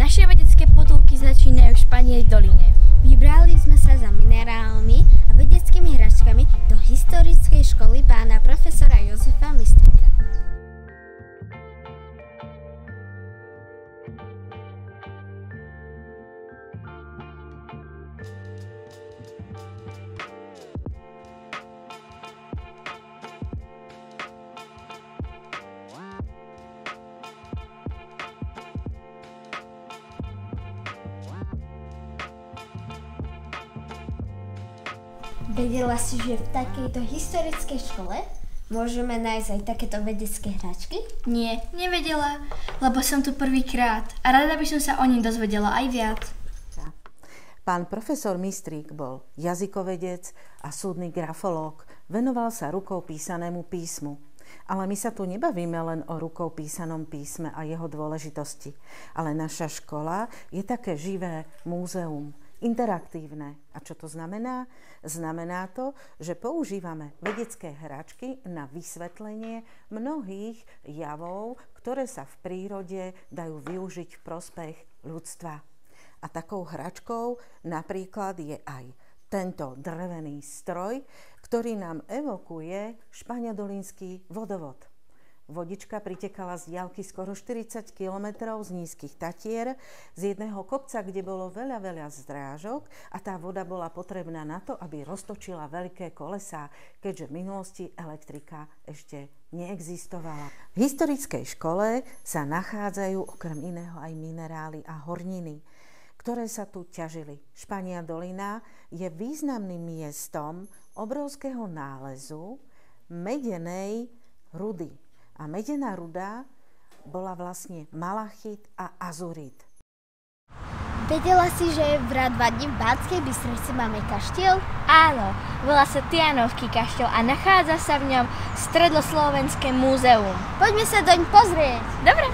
Naše vedecké potulky začínajú v Španej doline. Vybrali sme sa za minerálmi a vedeckými hračkami do historickej školy pána profesora Jozefa Mistríka. Vedela si, že v takejto historickej škole môžeme nájsť aj takéto vedecké hračky? Nie, nevedela, lebo som tu prvýkrát a rada by som sa o nich dozvedela aj viac. Pán profesor Mistrík bol jazykovedec a súdny grafológ. Venoval sa rukou písanému písmu. Ale my sa tu nebavíme len o rukou písanom písme a jeho dôležitosti. Ale naša škola je také živé múzeum. Interaktívne. A čo to znamená? Znamená to, že používame vedecké hračky na vysvetlenie mnohých javov, ktoré sa v prírode dajú využiť v prospech ľudstva. A takou hračkou napríklad je aj tento drevený stroj, ktorý nám evokuje španiadolinský vodovod. Vodička pritekala z diaľky skoro 40 kilometrov z nízkych Tatier, z jedného kopca, kde bolo veľa zdrážok a tá voda bola potrebná na to, aby roztočila veľké kolesá, keďže v minulosti elektrika ešte neexistovala. V historickej škole sa nachádzajú okrem iného aj minerály a horniny, ktoré sa tu ťažili. Špania dolina je významným miestom obrovského nálezu medenej rudy. A medená ruda bola vlastne malachit a azurit. Vedela si, že v Radvani v Banskej Bystrici máme kaštiel? Áno, volá sa Tianovský kaštiel a nachádza sa v ňom Stredoslovenské múzeum. Poďme sa doň pozrieť. Dobre.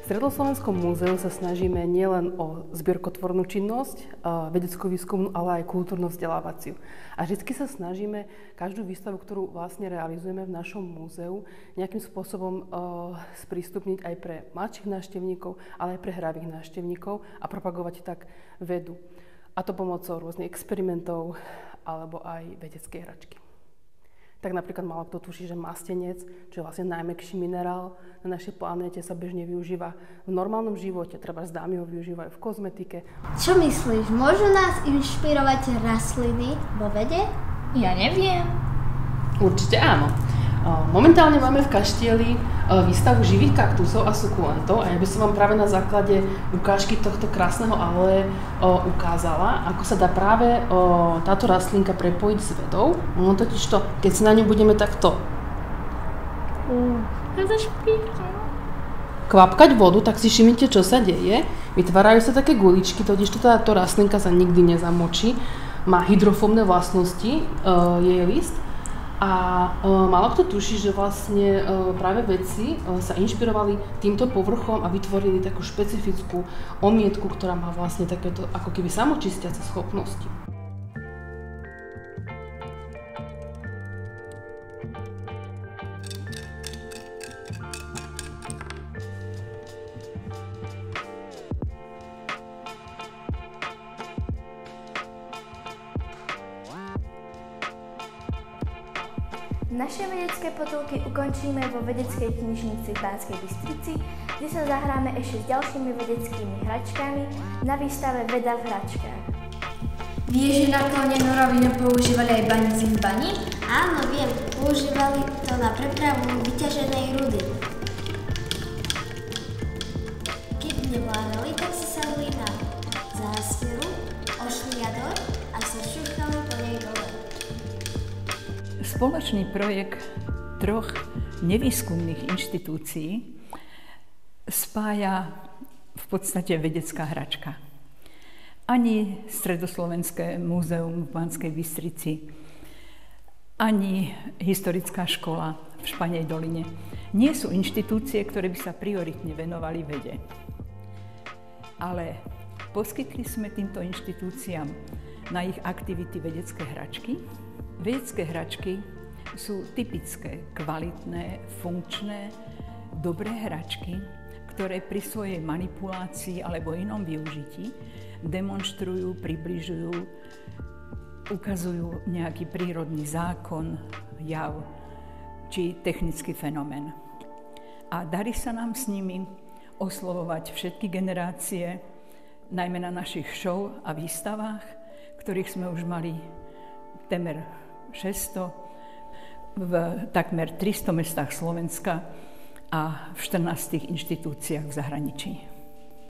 V Stredoslovenskom múzeu sa snažíme nielen o zbierkotvornú činnosť, vedeckú výskumnú, ale aj kultúrno-vzdelávaciu. A vždy sa snažíme každú výstavu, ktorú vlastne realizujeme v našom múzeu, nejakým spôsobom sprístupniť aj pre mladších návštevníkov, ale aj pre hravých návštevníkov a propagovať tak vedu. A to pomocou rôznych experimentov alebo aj vedeckej hračky. Tak napríklad málo kto tuší, že mastenec, čo je vlastne najmäkší minerál na našej planéte, sa bežne využíva v normálnom živote. Treba dámy ho využívajú v kozmetike. Čo myslíš, môžu nás inšpirovať rastliny vo vede? Ja neviem. Určite áno. Momentálne máme v kaštieli výstavu živých kaktusov a sukulentov a ja by som vám práve na základe ukážky tohto krásneho aloe ukázala, ako sa dá práve táto rastlinka prepojiť s vedou. No totižto, keď si na ňu budeme takto kvapkať vodu, tak si všimnite, čo sa deje. Vytvárajú sa také guličky, totižto táto rastlinka sa nikdy nezamočí. Má hydrofóbne vlastnosti, jej list. A málo kto tuší, že vlastne práve vedci sa inšpirovali týmto povrchom a vytvorili takú špecifickú omietku, ktorá má vlastne takéto ako keby samočistiace schopnosti. Naše vedecké potulky ukončíme vo vedeckej knižnici v Banskej Bystrici, kde sa zahráme ešte s ďalšími vedeckými hračkami na výstave Veda v hračkách. Vieš, že na klone noravinu používali aj baníci v bani? Áno, viem. Používali to na prepravu vyťaženej rudy. Keď nevládali, tak si sadli na zásviru, ošli jador a sa šuchali po nej dole. Spoločný projekt troch nevýskumných inštitúcií spája v podstate vedecká hračka. Ani Stredoslovenské múzeum v Banskej Bystrici, ani historická škola v Španej doline nie sú inštitúcie, ktoré by sa prioritne venovali vede. Ale poskytli sme týmto inštitúciám na ich aktivity vedecké hračky. Vedecké hračky sú typické, kvalitné, funkčné, dobré hračky, ktoré pri svojej manipulácii alebo inom využití demonštrujú, približujú, ukazujú nejaký prírodný zákon, jav či technický fenomén. A darí sa nám s nimi oslovovať všetky generácie, najmä na našich show a výstavách, ktorých sme už mali temer 600 v takmer 300 mestách Slovenska a v 14 inštitúciách v zahraničí.